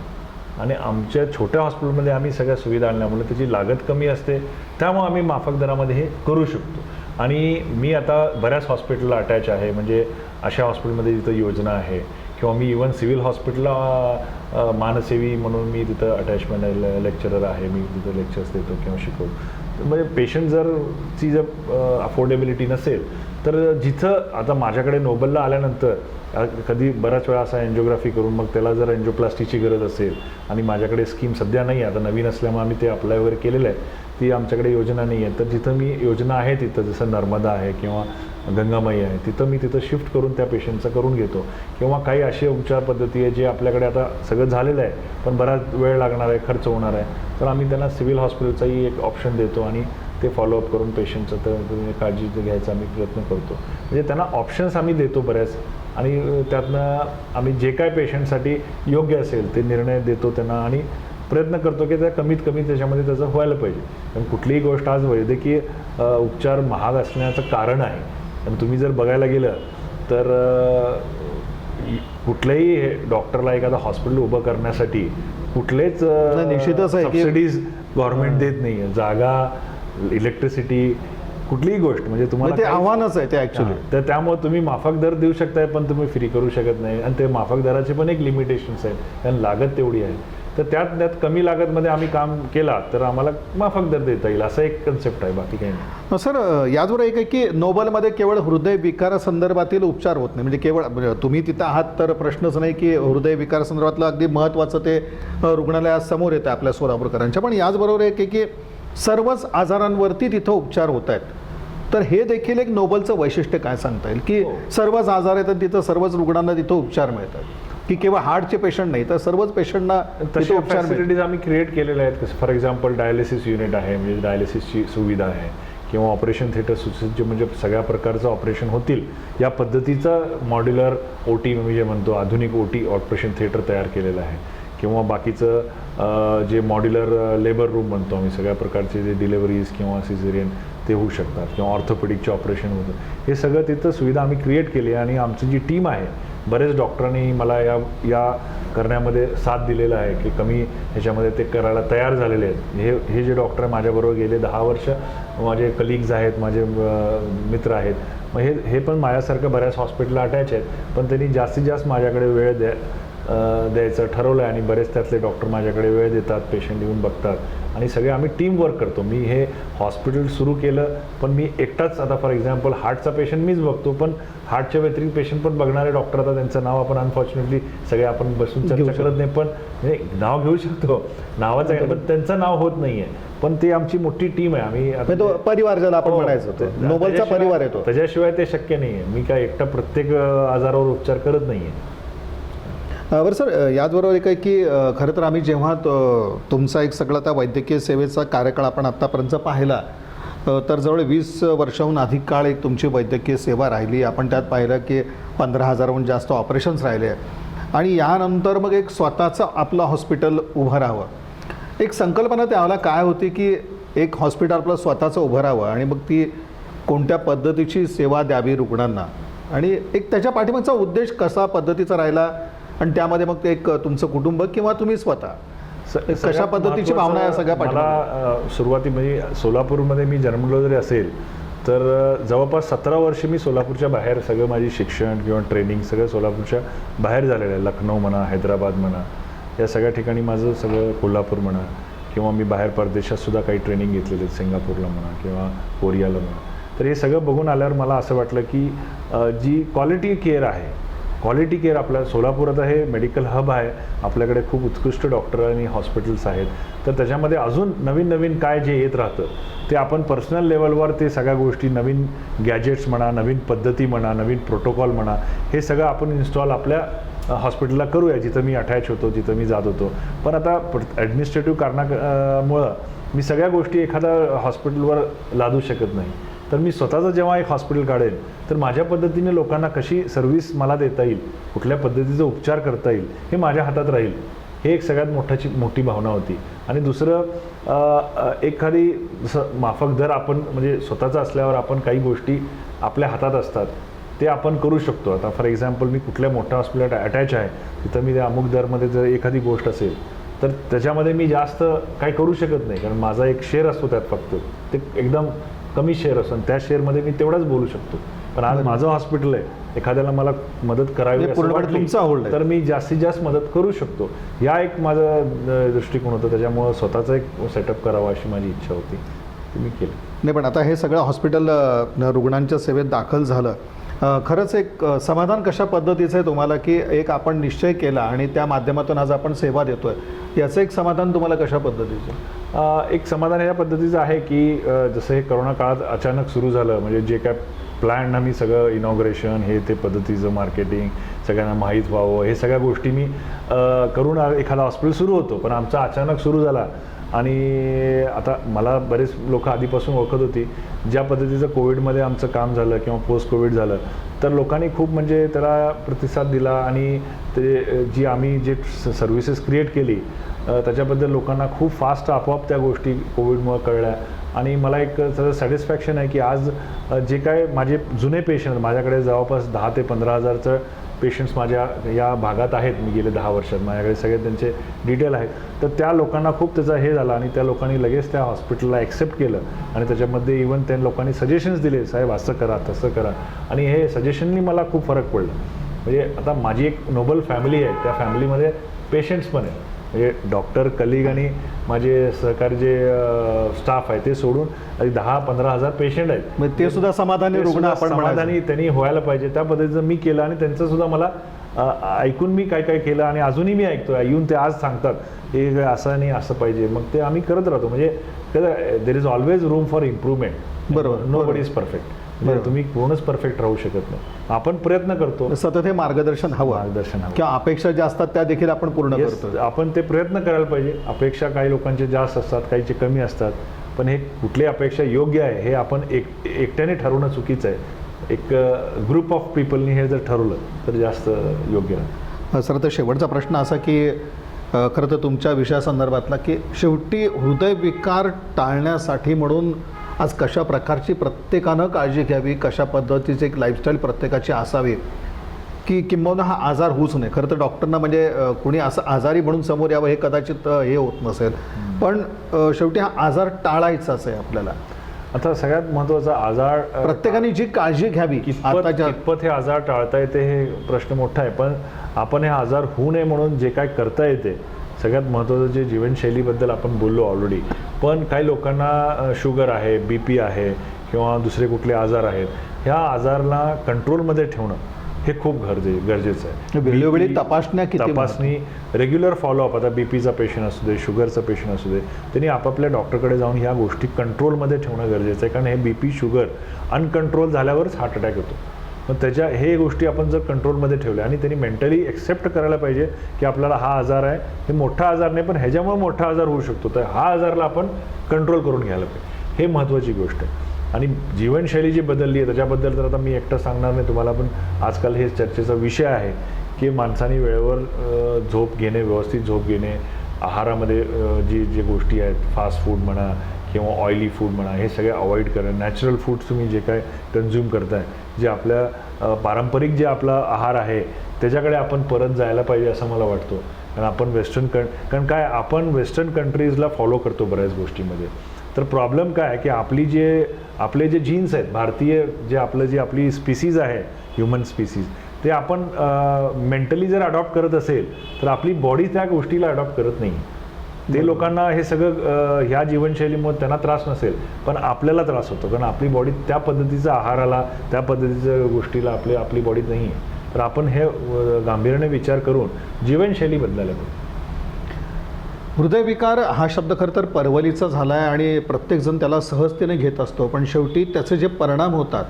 आणि आमच्या छोट्या हॉस्पिटलमध्ये आम्ही सगळ्या सुविधा आणल्यामुळे त्याची लागत कमी असते. त्यामुळे आम्ही माफक दरामध्ये हे करू शकतो. आणि मी आता बऱ्याच हॉस्पिटलला अटॅच आहे, म्हणजे अशा हॉस्पिटलमध्ये जिथं योजना आहे, किंवा मी इवन सिव्हिल हॉस्पिटलला मानसेवी म्हणून मी तिथं अटॅचमेंट लेक्चरर आहे, मी तिथं लेक्चर्स देतो किंवा शिकवतो. म्हणजे पेशंट जर अफोर्डेबिलिटी नसेल तर जिथं आता माझ्याकडे नोबलला आल्यानंतर कधी बऱ्याच वेळा असा एन्जिओग्राफी करून मग त्याला जर एन्जिओप्लास्टीची गरज असेल आणि माझ्याकडे स्कीम सध्या नाही आहे, आता नवीन असल्यामुळे आम्ही ते अप्लाय वगैरे केलेलं आहे, ती आमच्याकडे योजना नाही आहे, तर जिथं मी योजना आहे तिथं जसं नर्मदा आहे किंवा गंगामाई आहे तिथं मी तिथं शिफ्ट करून त्या पेशंटचं करून घेतो. किंवा काही असे उपचार पद्धती आहे जे आपल्याकडे आता सगळं झालेलं आहे पण बराच वेळ लागणार आहे, खर्च होणार आहे, तर आम्ही त्यांना सिव्हिल हॉस्पिटलचाही एक ऑप्शन देतो आणि ते फॉलोअप करून पेशंटचं तर काळजी घ्यायचा आम्ही प्रयत्न करतो. म्हणजे त्यांना ऑप्शन्स आम्ही देतो बऱ्याच, आणि त्यातनं आम्ही जे काय पेशंटसाठी योग्य असेल ते निर्णय देतो त्यांना आणि प्रयत्न करतो की त्या कमीत कमी त्याच्यामध्ये त्याचं व्हायला पाहिजे. कारण कुठलीही गोष्ट आज वैद्यकीय उपचार महाग असण्याचं कारण आहे. आणि तुम्ही जर बघायला गेलं तर कुठल्याही डॉक्टरला एखादा हॉस्पिटल उभं करण्यासाठी कुठलेच निश्चितच आहे की सबसिडीज गव्हर्नमेंट देत नाही आहे. जागा, इलेक्ट्रिसिटी, कुठलीही गोष्ट म्हणजे तुम्हाला ते आव्हानच आहे ते ॲक्च्युली. तर त्यामुळे तुम्ही माफक दर देऊ शकताय पण तुम्ही फ्री करू शकत नाही. आणि ते माफक दराचे पण एक लिमिटेशन्स आहेत, कारण लागत तेवढी आहे. तर त्यात कमी लागतमध्ये आम्ही काम केला तर आम्हाला माफक दर देता येईल, असा एक कन्सेप्ट आहे, बाकी काही नाही. सर, याचबरोबर एक आहे की नोबलमध्ये केवळ हृदयविकारासंदर्भातील उपचार होत नाही, म्हणजे केवळ तुम्ही तिथं आहात तर प्रश्नच नाही की हृदयविकारासंदर्भातलं अगदी महत्त्वाचं ते रुग्णालयात समोर येतं आपल्या सोलापूरकरांच्या. पण याचबरोबर एक आहे की सर्वच आजारांवरती तिथं उपचार होत आहेत. तर हे देखील एक नोबलचं वैशिष्ट्य काय सांगता येईल की सर्वच आजार आहेत तिथं सर्वच रुग्णांना तिथं उपचार मिळतात, की केवळ हार्टचे पेशंट नाही तर सर्वच पेशंटना तसे फॅसिलिटीज आम्ही क्रिएट केलेल्या आहेत. फॉर एक्झाम्पल डायलिसिस युनिट आहे, म्हणजे डायलिसिसची सुविधा आहे, किंवा ऑपरेशन थिएटर सुसज्ज, म्हणजे सगळ्या प्रकारचं ऑपरेशन होतील या पद्धतीचं मॉड्युलर OT म्हणजे म्हणतो आधुनिक OT ऑपरेशन थिएटर तयार केलेलं आहे. किंवा बाकीचं जे मॉड्युलर लेबर रूम म्हणतो आम्ही, सगळ्या प्रकारचे जे डिलेवरीज किंवा सिझेरियन ते होऊ शकतात किंवा ऑर्थोपेडिकचे ऑपरेशन होतं, हे सगळं तिथं सुविधा आम्ही क्रिएट केली. आणि आमची जी टीम आहे, बरेच डॉक्टरांनी मला या करण्यामध्ये साथ दिलेला आहे की कमी ह्याच्यामध्ये ते करायला तयार झालेले आहेत. हे जे डॉक्टर माझ्याबरोबर गेले 10 वर्ष माझे कलिग्ज आहेत, माझे मित्र आहेत. मग हे पण माझ्यासारखं बऱ्याच हॉस्पिटलला अटॅच आहेत, पण त्यांनी जास्तीत जास्त माझ्याकडे वेळ द्यायचं ठरवलं आहे. आणि बरेच त्यातले डॉक्टर माझ्याकडे वेळ देतात, पेशंट येऊन बघतात आणि सगळे आम्ही टीम वर्क करतो. मी हे हॉस्पिटल सुरू केलं पण मी एकटाच, आता फॉर एक्झाम्पल हार्टचा पेशंट मीच बघतो, पण हार्टच्या व्यतिरिक्त पेशंट पण बघणारे डॉक्टर, आता त्यांचं नाव आपण अनफॉर्च्युनेटली सगळे आपण बसून चर्चा करत नाही, पण म्हणजे नाव घेऊ शकतो, नावाचं आहे पण त्यांचं नाव होत नाही आहे. पण ती आमची मोठी टीम आहे. आम्ही तो परिवार ज्याला आपण म्हणायचं, नोबलचा परिवार आहे तो. त्याच्याशिवाय ते शक्य नाही आहे. मी काय एकटा प्रत्येक आजारावर उपचार करत नाही आहे. बरं सर, याचबरोबर एक आहे की खरं तर आम्ही जेव्हा तुमचा एक सगळा त्या वैद्यकीय सेवेचा कार्यकाळ आपण आत्तापर्यंत पाहिला, तर जवळ 20 वर्षाहून अधिक काळ एक तुमची वैद्यकीय सेवा राहिली. आपण त्यात पाहिलं की 15,000हून जास्त ऑपरेशन्स राहिले आणि यानंतर मग एक स्वतःचं आपलं हॉस्पिटल उभं राहावं. एक संकल्पना त्यावेळेला काय होती की एक हॉस्पिटल आपलं स्वतःचं उभं राहावं आणि मग ती कोणत्या पद्धतीची सेवा द्यावी रुग्णांना, आणि एक त्याच्या पाठीमागचा उद्देश कसा पद्धतीचा राहिला, आणि त्यामध्ये मग ते एक तुमचं कुटुंब किंवा तुम्ही स्वतः कशा पद्धतीची भावना आहे सगळ्या मला सुरुवातीमध्ये सोलापूरमध्ये मी जन्मलो जरी असेल तर जवळपास 17 वर्ष मी सोलापूरच्या बाहेर सगळं माझी शिक्षण किंवा ट्रेनिंग सगळं सोलापूरच्या बाहेर झालेलं आहे. लखनौ म्हणा, हैदराबाद म्हणा, या सगळ्या ठिकाणी माझं सगळं, कोल्हापूर म्हणा, किंवा मी बाहेर परदेशात सुद्धा काही ट्रेनिंग घेतलेले आहेत, सिंगापूरला म्हणा किंवा कोरियाला म्हणा. तर हे सगळं बघून आल्यावर मला असं वाटलं की जी क्वालिटी केअर आहे, क्वालिटी केअर आपल्या सोलापुरात हे मेडिकल हब आहे, आपल्याकडे खूप उत्कृष्ट डॉक्टर आणि हॉस्पिटल्स आहेत. तर त्याच्यामध्ये अजून नवीन नवीन काय जे येत राहतं ते आपण पर्सनल लेवलवर ते सगळ्या गोष्टी, नवीन गॅजेट्स म्हणा, नवीन पद्धती म्हणा, नवीन प्रोटोकॉल म्हणा, हे सगळं आपण इन्स्टॉल आपल्या हॉस्पिटलला करूया, जिथं मी अटॅच होतो, जिथं मी जात होतो. पण आता ॲडमिनिस्ट्रेटिव्ह कारणामुळं मी सगळ्या गोष्टी एखाद्या हॉस्पिटलवर लादू शकत नाही. तर मी स्वतःचं जेव्हा एक हॉस्पिटल काढेन तर माझ्या पद्धतीने लोकांना कशी सर्व्हिस मला देता येईल, कुठल्या पद्धतीचा उपचार करता येईल, हे माझ्या हातात राहील. हे एक सगळ्यात मोठी भावना होती. आणि दुसरं, एखादी माफक दर आपण म्हणजे स्वतःचं असल्यावर आपण काही गोष्टी आपल्या हातात असतात ते आपण करू शकतो. आता फॉर एक्झाम्पल मी कुठल्या मोठ्या हॉस्पिटलला अटॅच आहे, तिथं मी त्या अमुक दरमध्ये जर एखादी गोष्ट असेल तर त्याच्यामध्ये मी जास्त काही करू शकत नाही, कारण माझा एक शेअर असतो त्यात, फक्त ते एकदम कमी शेअर असतो आणि त्या शेअरमध्ये मी तेवढाच बोलू शकतो. पण आज माझं हॉस्पिटल आहे, एखाद्याला मला मदत करावी तर मी जास्तीत जास्त मदत करू शकतो. या एक माझा दृष्टिकोन होता, त्याच्यामुळं स्वतःचा एक सेटअप करावा अशी माझी इच्छा होती, ते मी केलं. नाही, पण आता हे सगळं हॉस्पिटल रुग्णांच्या सेवेत दाखल झालं, खरंच एक समाधान कशा पद्धतीचं आहे तुम्हाला की एक आपण निश्चय केला आणि त्या माध्यमातून आज आपण सेवा देतोय, याचं एक समाधान तुम्हाला कशा पद्धतीचं? एक समाधान या पद्धतीचं आहे की जसं हे करोना काळात अचानक सुरू झालं, म्हणजे जे काय प्लॅन मी सगळं इनॉग्रेशन हे ते पद्धतीचं मार्केटिंग सगळ्यांना माहीत व्हावं, हे सगळ्या गोष्टी मी करून एखादा हॉस्पिटल सुरू होतो, पण आमचा अचानक सुरू झाला. आणि आता मला बरेच लोक आधीपासून ओळखत होती. ज्या पद्धतीचं कोविडमध्ये आमचं काम झालं किंवा पोस्ट कोविड झालं तर लोकांनी खूप म्हणजे त्याला प्रतिसाद दिला आणि ते जी आम्ही जे सर्व्हिसेस क्रिएट केली त्याच्याबद्दल लोकांना खूप फास्ट आपोआप त्या गोष्टी कोविडमुळे कळल्या. आणि मला एक त्याचं सॅटिस्फॅक्शन आहे की आज जे काय माझे जुने पेशंट, माझ्याकडे जवळपास 10 ते 15,000चं पेशंट्स माझ्या या भागात आहेत, मी गेले 10 वर्षात माझ्याकडे सगळे त्यांचे डिटेल आहेत. तर त्या लोकांना खूप त्याचा हे झाला आणि त्या लोकांनी लगेच त्या हॉस्पिटलला ॲक्सेप्ट केलं आणि त्याच्यामध्ये इवन त्या लोकांनी सजेशन्स दिले, साहेब असं करा तसं करा, आणि हे सजेशननी मला खूप फरक पडला. म्हणजे आता माझी एक नोबल फॅमिली आहे, त्या फॅमिलीमध्ये पेशंट्स पण आहेत, म्हणजे डॉक्टर कलिग आणि माझे सहकारी जे स्टाफ आहे ते सोडून 10-15,000 पेशंट आहेत. म्हणजे ते सुद्धा समाधानी रुग्ण आपण समाधानी त्यांनी व्हायला पाहिजे त्या पद्धतीचं मी केलं आणि त्यांचं सुद्धा मला ऐकून मी काय काय केलं आणि अजूनही मी ऐकतो. येऊन ते आज सांगतात हे असं नाही असं पाहिजे, मग ते आम्ही करत राहतो. म्हणजे there is always room for improvement. बरोबर, नो बडी इज परफेक्ट. तुम्ही कोणच परफेक्ट राहू शकत नाही. आपण प्रयत्न करतो, सतत हे मार्गदर्शन हवं किंवा अपेक्षा ज्या असतात त्या देखील आपण पूर्ण करतो. आपण ते प्रयत्न करायला पाहिजे. अपेक्षा काही लोकांचे जास्त असतात, काहीचे कमी असतात, पण हे कुठली अपेक्षा योग्य आहे हे आपण एकट्याने ठरवणं चुकीचं आहे. एक ग्रुप ऑफ पीपलनी हे जर ठरवलं तर जास्त योग्य राहतं. सर, तर शेवटचा प्रश्न असा की खरं तर तुमच्या विषयासंदर्भातला की शेवटी हृदयविकार टाळण्यासाठी म्हणून आज कशा प्रकारची प्रत्येकानं काळजी घ्यावी, कशा पद्धतीची एक लाईफस्टाईल प्रत्येकाची असावी की किंबहुना हा आजार होऊच नये. खरं तर डॉक्टरना म्हणजे कोणी असं आजारी म्हणून समोर यावं हे कदाचित हे होत नसेल, पण शेवटी हा आजार टाळायचाच आहे आपल्याला. आता सगळ्यात महत्त्वाचा आजार प्रत्येकाने जी काळजी घ्यावी कितपत हे आजार टाळता येते हे प्रश्न मोठा आहे. पण आपण हे आजार होऊ नये म्हणून जे काय करता येते, सगळ्यात महत्त्वाचं जे जीवनशैलीबद्दल आपण बोललो ऑलरेडी, पण काही लोकांना शुगर आहे, BP आहे किंवा दुसरे कुठले आजार आहेत, ह्या आजारला कंट्रोलमध्ये ठेवणं हे खूप गरजेचं आहे. वेळोवेळी तपासणी, रेग्युलर फॉलोअप. आता BPचा पेशंट असू दे, शुगरचा पेशंट असू दे, त्यांनी आपापल्या डॉक्टरकडे जाऊन ह्या गोष्टी कंट्रोलमध्ये ठेवणं गरजेचं आहे. कारण हे BP शुगर अनकंट्रोल झाल्यावरच हार्ट अटॅक होतो. पण हे गोष्टी आपण जर कंट्रोलमध्ये ठेवल्या आणि त्यांनी मेंटली एक्सेप्ट करायला पाहिजे की आपल्याला हा आजार आहे, हे मोठा आजार नाही पण ह्याच्यामुळे मोठा आजार होऊ शकतो, तर हा आजारला आपण कंट्रोल करून घ्यायला पाहिजे. हे महत्त्वाची गोष्ट आहे. आणि जीवनशैली जी बदलली आहे त्याच्याबद्दल तर आता मी एकटं सांगणार नाही तुम्हाला, पण आजकाल हे चर्चेचा विषय आहे की माणसाने वेळेवर झोप घेणे, व्यवस्थित झोप घेणे, आहारामध्ये जे गोष्टी आहेत, फास्ट फूड म्हणा किंवा ऑइली फूड म्हणा, हे सगळे अवॉइड करणं. नॅचरल फूड्स तुम्ही जे काय कन्झ्युम करताय, जे आपल्या पारंपरिक जे आपला आहार आहे त्याच्याकडे आपण परत जायला पाहिजे असं मला वाटतं. कारण आपण कारण काय आपण वेस्टर्न कंट्रीजला फॉलो करतो बऱ्याच गोष्टीमध्ये. तर प्रॉब्लेम काय आहे की आपले जे जीन्स आहेत, भारतीय जे आपली स्पीसीज आहे, ह्युमन स्पीसीज, ते आपण मेंटली जर अडॉप्ट करत असेल तर आपली बॉडी त्या गोष्टीला अडॉप्ट करत नाही. ते लोकांना हे सगळं ह्या जीवनशैलीमुळे त्यांना त्रास नसेल, पण आपल्याला त्रास होतो कारण आपली बॉडी त्या पद्धतीचा आहाराला, त्या पद्धतीच्या गोष्टीला आपली बॉडी नाही आहे. तर आपण हे गांभीर्याने विचार करून जीवनशैली बदलायला पाहिजे. हृदयविकार हा शब्द खरं तर परवलीचा झाला आहे आणि प्रत्येकजण त्याला सहजतेने घेत असतो, पण शेवटी त्याचे जे परिणाम होतात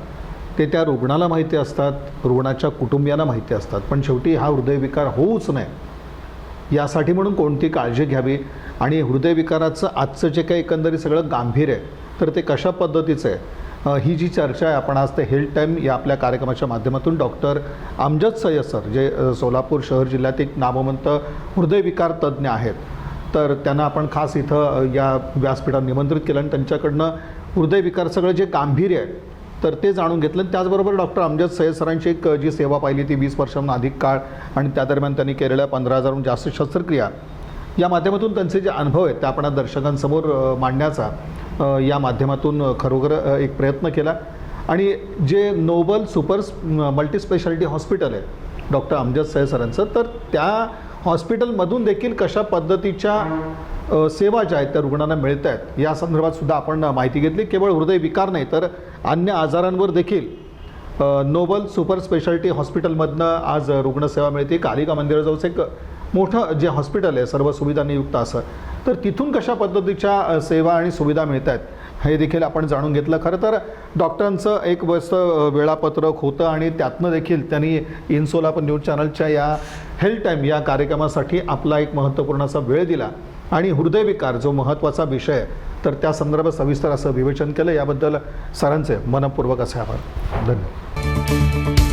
ते त्या रुग्णाला माहिती असतात, रुग्णाच्या कुटुंबियांना माहिती असतात. पण शेवटी हा हृदयविकार होऊच नये यासाठी म्हणून कोणती काळजी घ्यावी आणि हृदयविकाराचं आजचं जे काही एकंदरीत सगळं गांभीर्य आहे तर ते कशा पद्धतीचं आहे, ही जी चर्चा आहे आपण आज ते हेल्थ टाईम या आपल्या कार्यक्रमाच्या माध्यमातून डॉक्टर अमजद सय्यद सर, जे सोलापूर शहर जिल्ह्यात एक नामवंत हृदयविकार तज्ज्ञ आहेत, तर त्यांना आपण खास इथं या व्यासपीठात निमंत्रित केलं आणि त्यांच्याकडनं हृदयविकार सगळं जे गांभीर्य आहे तर ते जाणून घेतलं. त्याचबरोबर डॉक्टर अमजद सय्यद सरांची एक जी सेवा पाहिली ती 20 वर्षांहून अधिक काळ आणि त्या दरम्यान त्यांनी केलेल्या 15,000हून जास्त शस्त्रक्रिया या माध्यमातून त्यांचे जे अनुभव आहेत ते आपण दर्शकांसमोर मांडण्याचा या माध्यमातून खरोखर एक प्रयत्न केला. आणि जे नोबल सुपर मल्टीस्पेशालिटी हॉस्पिटल आहे डॉक्टर अमजद सय्यद सरांचं, तर त्या हॉस्पिटलमधून देखील कशा पद्धतीच्या सेवा ज्या आहेत त्या रुग्णांना मिळत आहेत या संदर्भात सुद्धा आपण माहिती घेतली. केवळ हृदयविकार नाही तर अन्य आजारांवर देखील नोबल सुपर स्पेशालिटी हॉस्पिटलमधनं आज रुग्णसेवा मिळते. कालिका मंदिराजवळचं एक मोठं जे हॉस्पिटल आहे सर्व सुविधांनी युक्त असं, तर तिथून कशा पद्धतीच्या सेवा आणि सुविधा मिळत आहेत हे देखील आपण जाणून घेतलं. खरं तर डॉक्टरांचं एक वेळापत्रक होतं आणि त्यातनं देखील त्यांनी इन्सोलापूर न्यूज चॅनलच्या या हेल्थ टाईम या कार्यक्रमासाठी आपला एक महत्त्वपूर्ण असा वेळ दिला आणि हृदयविकार जो महत्त्वाचा विषय आहे तर त्या संदर्भात सविस्तर असं विवेचन केलं. याबद्दल सरांचे मनपूर्वक असे आभार. धन्यवाद.